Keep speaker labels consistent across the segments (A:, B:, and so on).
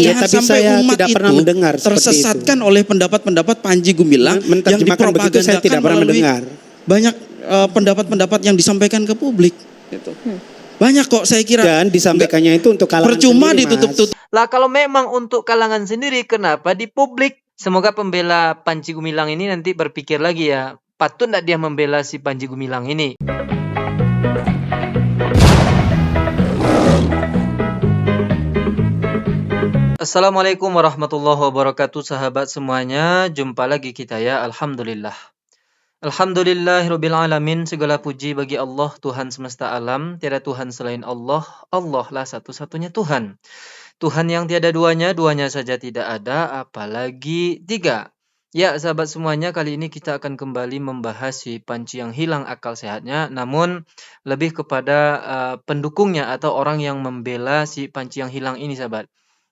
A: Ya,
B: Jangan
A: tapi
B: sampai
A: saya
B: umat
A: tidak
B: itu
A: pernah mendengar seperti
B: tersesatkan oleh pendapat-pendapat Panji Gumilang yang
A: Menerjemahkan begitu saya
B: dipropagandakan
A: tidak pernah
B: melalui
A: mendengar.
B: banyak pendapat-pendapat yang disampaikan ke publik. Gitu. Banyak kok saya kira.
A: Dan disampaikannya itu untuk kalangan
B: Percuma
A: sendiri, Mas.
B: ditutup-tutup.
C: Lah kalau memang untuk kalangan sendiri, kenapa di publik? Semoga pembela Panji Gumilang ini nanti berpikir lagi ya, patut tidak dia membela si Panji Gumilang ini? Assalamualaikum warahmatullahi wabarakatuh, sahabat semuanya. Jumpa lagi kita ya, Alhamdulillah. Alhamdulillahirabbil alamin, segala puji bagi Allah, Tuhan semesta alam. Tiada Tuhan selain Allah. Allah lah satu-satunya Tuhan. Tuhan yang tiada duanya, duanya saja tidak ada, apalagi tiga. Ya, sahabat semuanya, kali ini kita akan kembali membahas si Panji yang hilang akal sehatnya, namun lebih kepada pendukungnya atau orang yang membela si Panji yang hilang ini, sahabat.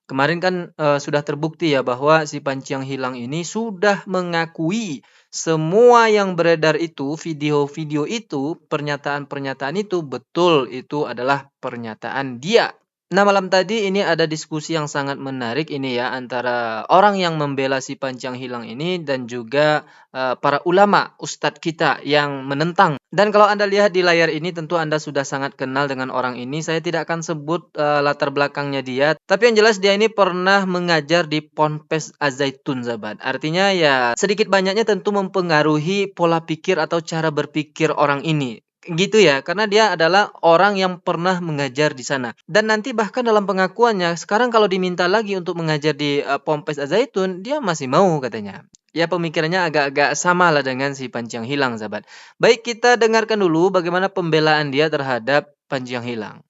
C: Kemarin kan sudah terbukti ya bahwa si Panji yang hilang ini sudah mengakui semua yang beredar itu, video-video itu, pernyataan-pernyataan itu betul, itu adalah pernyataan dia. Nah, malam tadi ini ada diskusi yang sangat menarik ini ya antara orang yang membela si Panji yang hilang ini dan juga para ulama, ustadz kita yang menentang. Dan kalau Anda lihat di layar ini tentu Anda sudah sangat kenal dengan orang ini. Saya tidak akan sebut latar belakangnya dia, tapi yang jelas dia ini pernah mengajar di Ponpes Az-Zaitun, sahabat. Artinya ya sedikit banyaknya tentu mempengaruhi pola pikir atau cara berpikir orang ini. Gitu ya, karena dia adalah orang yang pernah mengajar di sana. Dan nanti bahkan dalam pengakuannya, sekarang kalau diminta lagi untuk mengajar di Ponpes Az-Zaitun, dia masih mau katanya. Ya, pemikirannya agak-agak sama lah dengan si Panji yang hilang, sahabat. Baik, kita dengarkan dulu bagaimana pembelaan dia terhadap Panji yang hilang.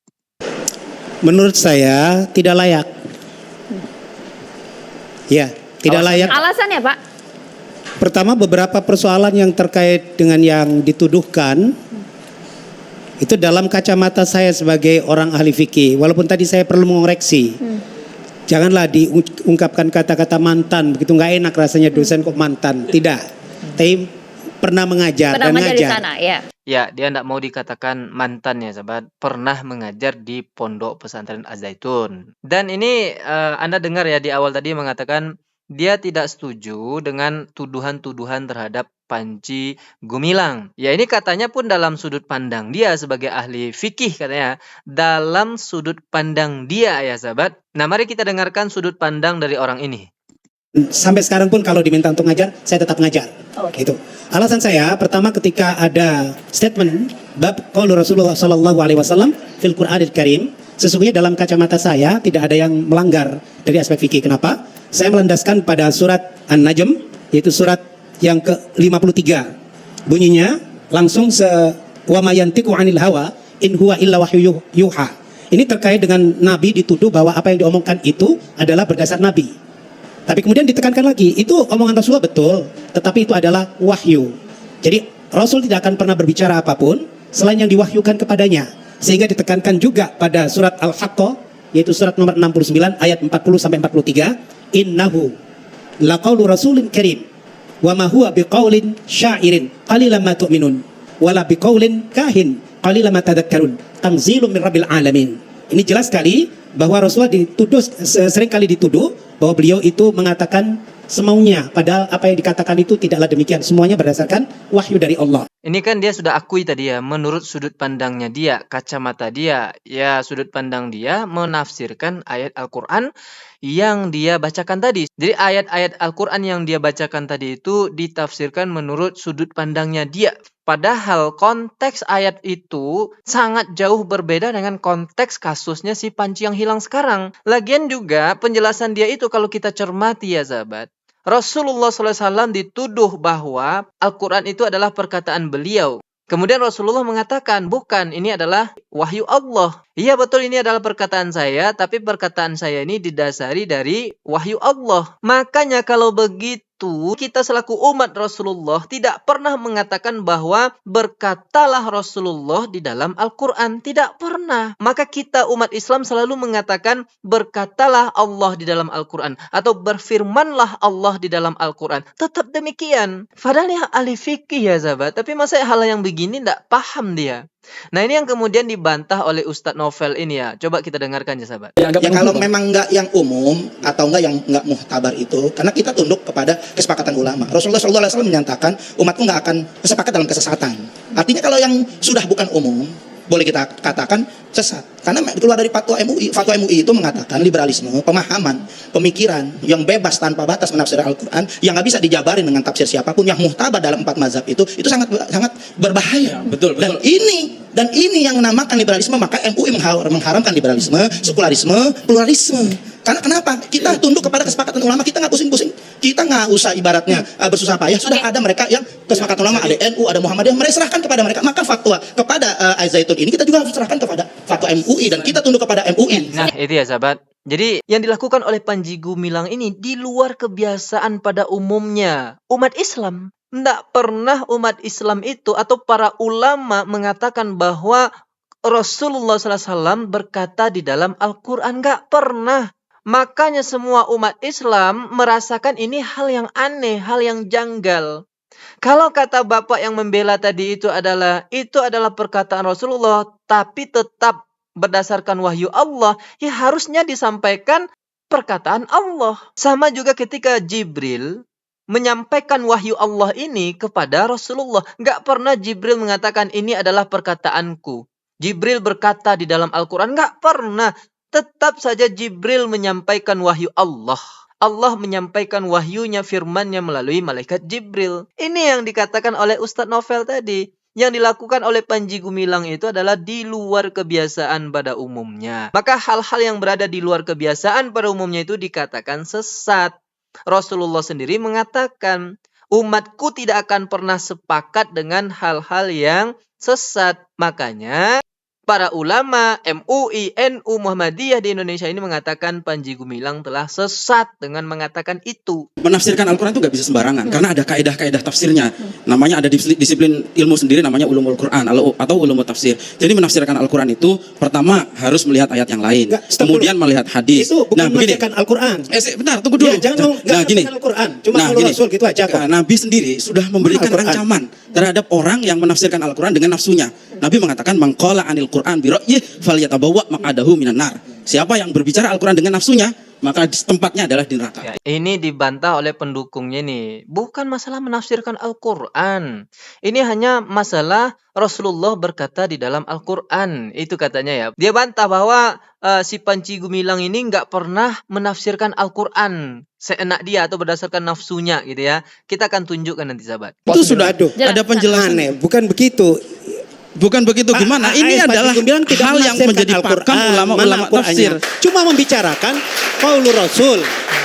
A: Menurut saya tidak layak. Ya, tidak layak.
D: Alasannya, Pak?
A: Pertama, beberapa persoalan yang terkait dengan yang dituduhkan itu dalam kacamata saya sebagai orang ahli fikih. Walaupun tadi saya perlu mengoreksi. Janganlah diungkapkan kata-kata mantan, begitu nggak enak rasanya dosen kok mantan. Tidak. Tapi pernah mengajar
D: Pernah
A: dan
D: mengajar di
A: ngajar.
D: sana, ya.
C: Ya, dia tidak mau dikatakan mantan ya, sahabat. Pernah mengajar di Pondok Pesantren Az-Zaitun. Dan ini Anda dengar ya di awal tadi mengatakan dia tidak setuju dengan tuduhan-tuduhan terhadap Panji Gumilang. Ya, ini katanya pun dalam sudut pandang dia sebagai ahli fikih katanya. Dalam sudut pandang dia ya, sahabat. Nah, mari kita dengarkan sudut pandang dari orang ini.
A: Sampai sekarang pun kalau diminta untuk ngajar, saya tetap ngajar. Gitu. Alasan saya pertama ketika ada statement bab qaul Rasulullah sallallahu alaihi wasallam fil Qur'anil Karim, sesungguhnya dalam kacamata saya tidak ada yang melanggar dari aspek fikih. Kenapa? Saya melandaskan pada surat An-Najm, yaitu surat yang ke-53. Bunyinya langsung wa ma yantiqu 'anil hawa in huwa illa wahyu yuha. Ini terkait dengan Nabi dituduh bahwa apa yang diomongkan itu adalah berdasar Nabi. Tapi kemudian ditekankan lagi, itu omongan Rasulullah betul, tetapi itu adalah wahyu. Jadi Rasul tidak akan pernah berbicara apapun selain yang diwahyukan kepadanya. Sehingga ditekankan juga pada surat Al-Haqqah, yaitu surat nomor 69 ayat 40-43, innahu laqaulu rasulin karim wa ma huwa biqaulin syairin qalilan ma tu'minun wala biqaulin kahin qalilan ma tadhakkarun tanzilun min rabbil alamin. Ini jelas sekali bahwa Rasulullah dituduh, sering kali dituduh bahwa beliau itu mengatakan semaunya, padahal apa yang dikatakan itu tidaklah demikian, semuanya berdasarkan wahyu dari Allah.
C: Ini kan dia sudah akui tadi ya, menurut sudut pandangnya dia, kacamata dia, ya sudut pandang dia menafsirkan ayat Al-Quran yang dia bacakan tadi. Jadi ayat-ayat Al-Quran yang dia bacakan tadi itu ditafsirkan menurut sudut pandangnya dia. Padahal konteks ayat itu sangat jauh berbeda dengan konteks kasusnya si Panji yang hilang sekarang. Lagian juga penjelasan dia itu kalau kita cermati ya sahabat, Rasulullah SAW dituduh bahwa Al-Quran itu adalah perkataan beliau. Kemudian Rasulullah mengatakan, bukan, ini adalah wahyu Allah. Iya betul, ini adalah perkataan saya, tapi perkataan saya ini didasari dari wahyu Allah. Makanya kalau begitu, kita selaku umat Rasulullah tidak pernah mengatakan bahwa berkatalah Rasulullah di dalam Al-Quran. Tidak pernah. Maka kita umat Islam selalu mengatakan berkatalah Allah di dalam Al-Quran. Atau berfirmanlah Allah di dalam Al-Quran. Tetap demikian. Padahal ya ahli fikih ya sahabat. Tapi masa hal yang begini tidak paham dia. Nah, ini yang kemudian dibantah oleh Ustadz Novel ini ya. Coba kita dengarkan ya, sahabat.
D: Ya kalau memang nggak yang umum atau nggak yang nggak muhtabar itu, karena kita tunduk kepada kesepakatan ulama. Rasulullah SAW menyatakan umatku nggak akan sepakat dalam kesesatan. Artinya kalau yang sudah bukan umum, boleh kita katakan sesat. Karena keluar dari fatwa MUI. Fatwa MUI itu mengatakan liberalisme, pemahaman, pemikiran yang bebas tanpa batas menafsir Al-Quran, yang nggak bisa dijabarin dengan tafsir siapapun, yang muhtabar dalam 4 mazhab itu sangat berbahaya.
B: Betul.
D: Dan ini yang menamakan liberalisme, maka MUI mengharamkan liberalisme, sekularisme, pluralisme. Karena kenapa? Kita tunduk kepada kesepakatan ulama, kita nggak pusing-pusing. Kita nggak usah ibaratnya bersusah payah. Sudah ada mereka yang kesepakatan ulama, ada NU, ada Muhammadiyah, mereka serahkan kepada mereka. Maka fatwa kepada Al-Zaitun ini kita juga harus serahkan kepada fatwa MUI, dan kita tunduk kepada MUI.
C: Nah, itu ya, sahabat. Jadi yang dilakukan oleh Panji Gumilang ini di luar kebiasaan pada umumnya umat Islam. Tidak pernah umat Islam itu atau para ulama mengatakan bahwa Rasulullah SAW berkata di dalam Al-Quran. Nggak pernah. Makanya semua umat Islam merasakan ini hal yang aneh, hal yang janggal. Kalau kata Bapak yang membela tadi itu adalah perkataan Rasulullah, tapi tetap berdasarkan wahyu Allah, ya harusnya disampaikan perkataan Allah. Sama juga ketika Jibril menyampaikan wahyu Allah ini kepada Rasulullah. Nggak pernah Jibril mengatakan ini adalah perkataanku. Jibril berkata di dalam Al-Quran, nggak pernah. Tetap saja Jibril menyampaikan wahyu Allah. Allah menyampaikan wahyunya, firmannya melalui malaikat Jibril. Ini yang dikatakan oleh Ustadz Novel tadi. Yang dilakukan oleh Panji Gumilang itu adalah di luar kebiasaan pada umumnya. Maka hal-hal yang berada di luar kebiasaan pada umumnya itu dikatakan sesat. Rasulullah sendiri mengatakan, umatku tidak akan pernah sepakat dengan hal-hal yang sesat. Makanya para ulama MUI, NU, Muhammadiyah di Indonesia ini mengatakan Panji Gumilang telah sesat dengan mengatakan itu.
B: Menafsirkan Al-Quran itu nggak bisa sembarangan, karena ada kaedah-kaedah tafsirnya. Namanya ada disiplin ilmu sendiri, namanya ulumul Quran atau ulumul tafsir. Jadi menafsirkan Al-Quran itu pertama harus melihat ayat yang lain, kemudian melihat hadis.
A: Itu bukan menafsirkan Al-Quran.
B: Bentar, tunggu dulu.
A: Ya, jangan
B: gini.
A: Al-Quran, cuma gini. Rasul gitu aja kok.
B: Nabi sendiri sudah memberikan ancaman terhadap orang yang menafsirkan Al-Quran dengan nafsunya. Nabi mengatakan mangqala anil Quran bi ra'yih falyatabawwa maq'adahu minan nar. Siapa yang berbicara Al-Quran dengan nafsunya, maka tempatnya adalah di neraka.
C: Ya, ini dibantah oleh pendukungnya nih. Bukan masalah menafsirkan Al-Quran. Ini hanya masalah Rasulullah berkata di dalam Al-Quran. Itu katanya ya. Dia bantah bahwa si Panji Gumilang ini nggak pernah menafsirkan Al-Quran seenak dia atau berdasarkan nafsunya gitu ya. Kita akan tunjukkan nanti, sahabat.
B: Itu sudah ada penjelasan.
A: Bukan begitu.
B: Bukan begitu, gimana? Ini adalah hal yang menjadi pakem ulama-ulama tafsir.
A: Cuma membicarakan qaulur Rasul.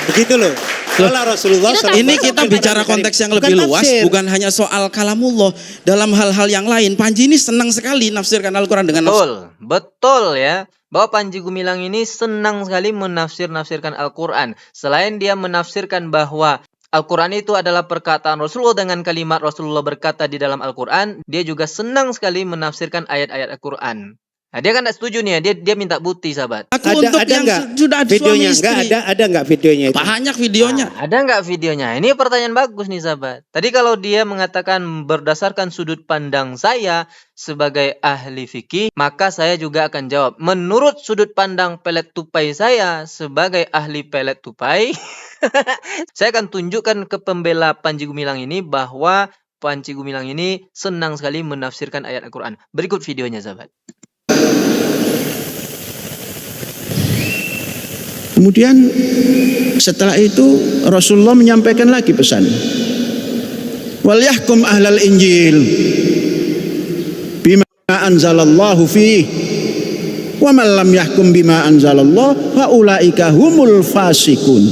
A: Begitu loh. Qala Rasulullah.
B: Ini kita bicara konteks yang lebih luas, bukan hanya soal kalamullah. Dalam hal-hal yang lain, Panji ini senang sekali nafsirkan Al-Quran dengan nafsu.
C: Betul ya. Bahwa Panji Gumilang ini senang sekali menafsirkan Al-Quran. Selain dia menafsirkan bahwa Al-Quran itu adalah perkataan Rasulullah dengan kalimat Rasulullah berkata di dalam Al-Quran, dia juga senang sekali menafsirkan ayat-ayat Al-Quran. Nah, dia kan tidak setuju nih ya, dia minta bukti, sahabat.
B: Ada yang sudah ada
A: videonya?
B: suami istri.
A: Ada nggak videonya itu?
B: Banyak videonya.
C: Ada nggak videonya? Ini pertanyaan bagus nih, sahabat. Tadi kalau dia mengatakan berdasarkan sudut pandang saya sebagai ahli fikih, maka saya juga akan jawab menurut sudut pandang pelet tupai saya sebagai ahli pelet tupai. Saya akan tunjukkan ke pembela Panji Gumilang ini bahwa Panji Gumilang ini senang sekali menafsirkan ayat Al-Quran. Berikut videonya, sahabat.
E: Kemudian setelah itu Rasulullah menyampaikan lagi pesan. Wal yahkum ahlal injil bima anzalallahu fihi wa man lam yahkum bima anzalallah fa ulaika humul fasikun.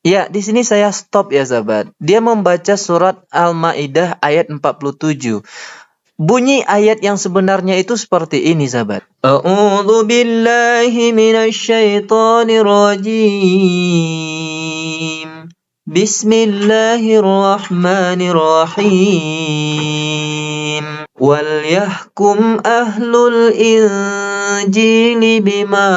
C: Ya, di sini saya stop ya, sahabat. Dia membaca surat Al-Maidah ayat 47. Bunyi ayat yang sebenarnya itu seperti ini, sahabat. A'udzu billahi minasyaitonir rajim. Bismillahirrahmanirrahim. Wal yahkum ahlul injili bima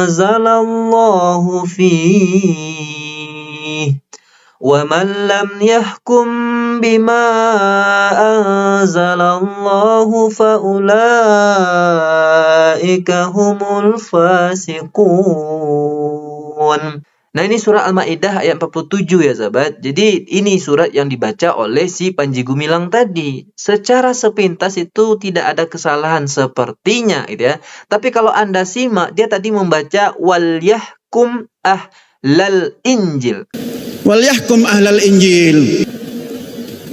C: anzalallahu fihi وَمَنْ لَمْ يَحْكُمْ بِمَا أَنْزَلَ اللَّهُ فَأُولَئِكَ هُمُ الْفَاسِقُونَ. Nah, ini surah Al-Maidah ayat 47 ya sahabat. Jadi ini surat yang dibaca oleh si Panji Gumilang tadi. Secara sepintas itu tidak ada kesalahan sepertinya gitu ya. Tapi kalau Anda simak, dia tadi membaca wal yahkum ahlal Injil.
E: Wal yahkum ahlal Injil.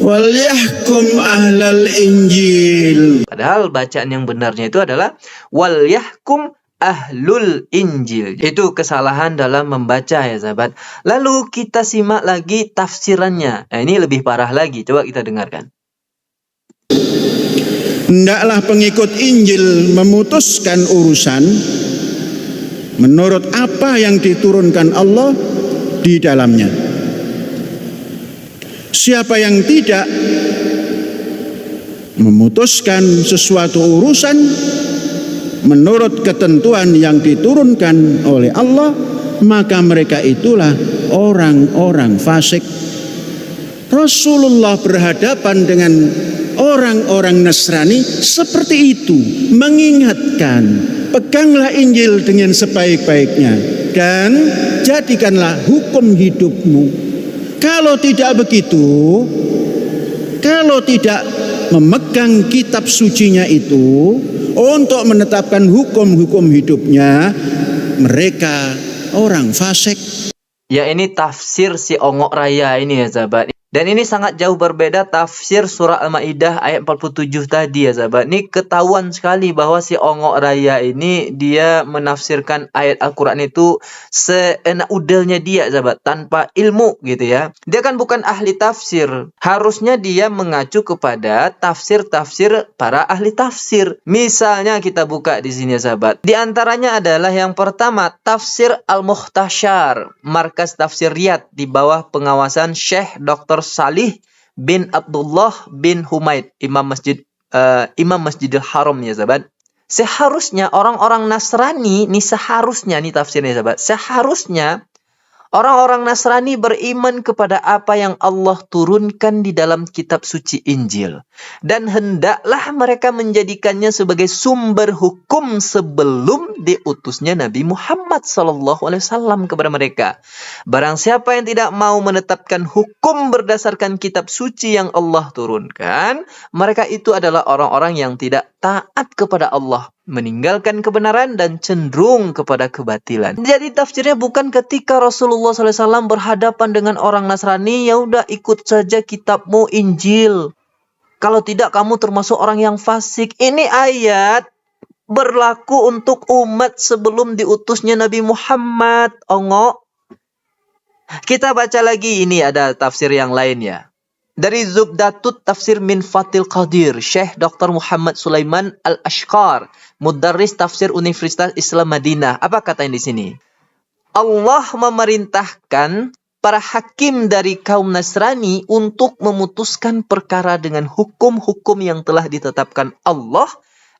E: Wal yahkum ahlal Injil.
C: Padahal bacaan yang benarnya itu adalah wal yahkum ahlul Injil. Itu kesalahan dalam membaca ya sahabat. Lalu kita simak lagi tafsirannya. Nah, ini lebih parah lagi. Coba kita dengarkan.
E: Hendaklah pengikut Injil memutuskan urusan menurut apa yang diturunkan Allah di dalamnya. Siapa yang tidak memutuskan sesuatu urusan menurut ketentuan yang diturunkan oleh Allah, maka mereka itulah orang-orang fasik. Rasulullah berhadapan dengan orang-orang Nasrani seperti itu, mengingatkan, peganglah Injil dengan sebaik-baiknya dan jadikanlah hukum hidupmu. Kalau tidak begitu, kalau tidak memegang kitab sucinya itu untuk menetapkan hukum-hukum hidupnya, mereka orang fasik.
C: Ya, ini tafsir si ongok raya ini ya sahabat. Dan ini sangat jauh berbeda tafsir surah Al-Maidah ayat 47 tadi ya sahabat. Ini ketahuan sekali bahwa si ongok raya ini dia menafsirkan ayat Al-Quran itu seenak udelnya dia sahabat, tanpa ilmu gitu ya. Dia kan bukan ahli tafsir. Harusnya dia mengacu kepada tafsir-tafsir para ahli tafsir. Misalnya kita buka di sini ya sahabat. Di antaranya adalah yang pertama tafsir Al-Muhtashar, markas tafsir Riyadh di bawah pengawasan Syekh Dr. Salih bin Abdullah bin Humaid, Imam Masjidil Haram ya sahabat. Seharusnya orang-orang Nasrani, seharusnya tafsirnya sahabat, seharusnya orang-orang Nasrani beriman kepada apa yang Allah turunkan di dalam kitab suci Injil. Dan hendaklah mereka menjadikannya sebagai sumber hukum sebelum diutusnya Nabi Muhammad SAW kepada mereka. Barang siapa yang tidak mau menetapkan hukum berdasarkan kitab suci yang Allah turunkan, mereka itu adalah orang-orang yang tidak taat kepada Allah, meninggalkan kebenaran dan cenderung kepada kebatilan. Jadi tafsirnya bukan ketika Rasulullah SAW berhadapan dengan orang Nasrani, ya udah ikut saja kitabmu Injil. Kalau tidak kamu termasuk orang yang fasik. Ini ayat berlaku untuk umat sebelum diutusnya Nabi Muhammad. Ongok. Kita baca lagi, ini ada tafsir yang lain ya. Dari Zubdatut Tafsir min Fathil Qadir, Syekh Dr. Muhammad Sulaiman Al-Ashqar, Mudarris Tafsir Universitas Islam Madinah. Apa katanya di sini? Allah memerintahkan para hakim dari kaum Nasrani untuk memutuskan perkara dengan hukum-hukum yang telah ditetapkan Allah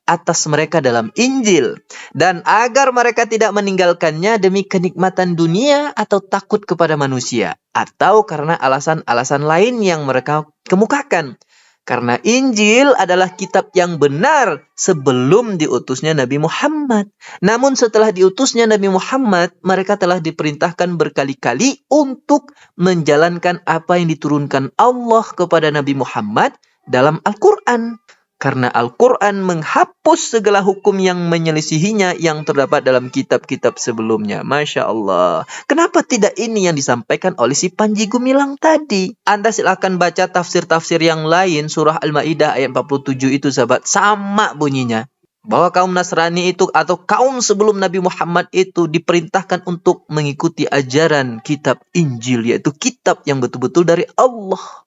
C: atas mereka dalam Injil, dan agar mereka tidak meninggalkannya demi kenikmatan dunia atau takut kepada manusia, atau karena alasan-alasan lain yang mereka kemukakan. Karena Injil adalah kitab yang benar sebelum diutusnya Nabi Muhammad. Namun setelah diutusnya Nabi Muhammad, mereka telah diperintahkan berkali-kali untuk menjalankan apa yang diturunkan Allah kepada Nabi Muhammad dalam Al-Quran. Karena Al-Quran menghapus segala hukum yang menyelisihinya yang terdapat dalam kitab-kitab sebelumnya. Masya Allah. Kenapa tidak ini yang disampaikan oleh si Panji Gumilang tadi? Anda silakan baca tafsir-tafsir yang lain. Surah Al-Maidah ayat 47 itu sahabat. Sama bunyinya. Bahwa kaum Nasrani itu atau kaum sebelum Nabi Muhammad itu diperintahkan untuk mengikuti ajaran kitab Injil. Yaitu kitab yang betul-betul dari Allah.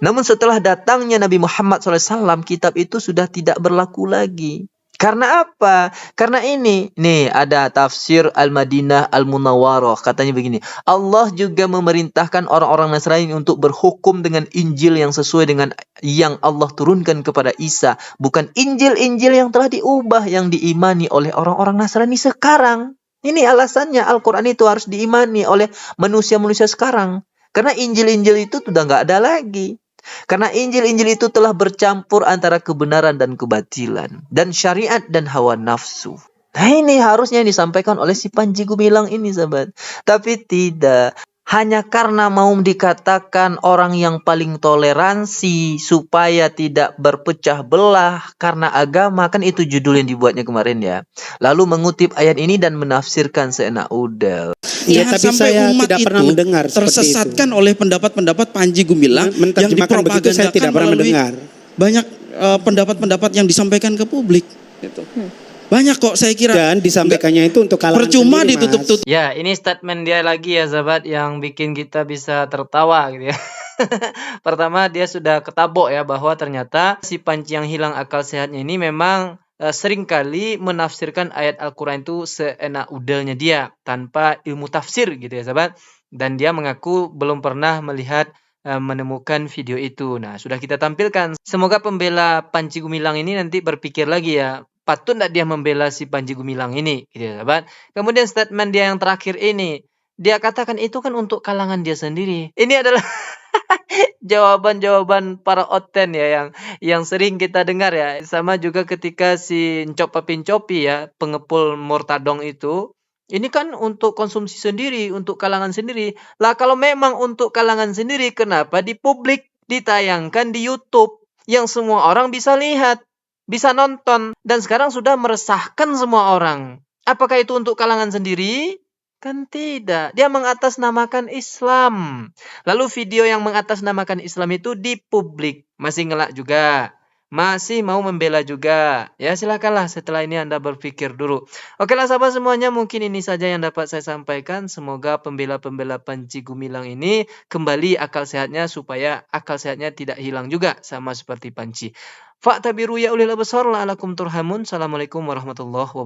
C: Namun setelah datangnya Nabi Muhammad SAW, kitab itu sudah tidak berlaku lagi. Karena apa? Karena ini. Nih ada tafsir Al-Madinah Al-Munawwarah. Katanya begini. Allah juga memerintahkan orang-orang Nasrani untuk berhukum dengan Injil yang sesuai dengan yang Allah turunkan kepada Isa. Bukan Injil-Injil yang telah diubah, yang diimani oleh orang-orang Nasrani sekarang. Ini alasannya Al-Quran itu harus diimani oleh manusia-manusia sekarang.
F: Karena Injil-Injil itu sudah nggak ada lagi. Karena Injil-Injil itu telah bercampur antara kebenaran dan kebatilan, dan syariat dan hawa nafsu. Nah ini harusnya yang disampaikan oleh si Panji Gumilang ini, sahabat. Tapi tidak. Hanya karena mau dikatakan orang yang paling toleransi supaya tidak berpecah belah karena agama, kan itu judul yang dibuatnya kemarin ya. Lalu mengutip ayat ini dan menafsirkan seenak udel.
A: Iya,
B: Jangan
A: tapi
B: sampai
A: saya
B: umat
A: tidak
B: itu
A: pernah mendengar seperti
B: tersesatkan oleh pendapat-pendapat Panji Gumilang yang
A: Menerjemahkan begitu saya
B: dipropagandakan
A: tidak pernah
B: melalui
A: mendengar.
B: banyak pendapat-pendapat yang disampaikan ke publik. Gitu. Banyak kok saya kira.
A: Dan disampaikannya itu untuk kalangan
B: Percuma
A: sendiri, Mas.
B: ditutup-tutup.
C: Ya, ini statement dia lagi ya sahabat yang bikin kita bisa tertawa gitu ya. Pertama dia sudah ketabok ya bahwa ternyata si Panji yang hilang akal sehatnya ini memang seringkali menafsirkan ayat Al-Quran itu seenak udelnya dia tanpa ilmu tafsir gitu ya sahabat. Dan dia mengaku belum pernah melihat menemukan video itu. Nah, sudah kita tampilkan. Semoga pembela Panji Gumilang ini nanti berpikir lagi ya, patut tidak dia membela si Panji Gumilang ini gitu ya sahabat. Kemudian statement dia yang terakhir ini, dia katakan itu kan untuk kalangan dia sendiri. Ini adalah jawaban-jawaban para oten ya yang sering kita dengar ya. Sama juga ketika si Ncopa Pincopi ya, pengepul Murtadong itu, ini kan untuk konsumsi sendiri, untuk kalangan sendiri. Lah kalau memang untuk kalangan sendiri, kenapa di publik ditayangkan di YouTube yang semua orang bisa lihat, bisa nonton, dan sekarang sudah meresahkan semua orang? Apakah itu untuk kalangan sendiri? Kan tidak. Dia mengatasnamakan Islam. Lalu video yang mengatasnamakan Islam itu di publik. Masih ngelak juga. Masih mau membela juga. Ya silakanlah setelah ini Anda berpikir dulu. Oke lah sahabat semuanya, mungkin ini saja yang dapat saya sampaikan. Semoga pembela-pembela Panji Gumilang ini kembali akal sehatnya supaya akal sehatnya tidak hilang juga sama seperti Panji. Fa'tabiru ya ulil absar la'alakum turhamun. Assalamualaikum warahmatullahi wabarakatuh.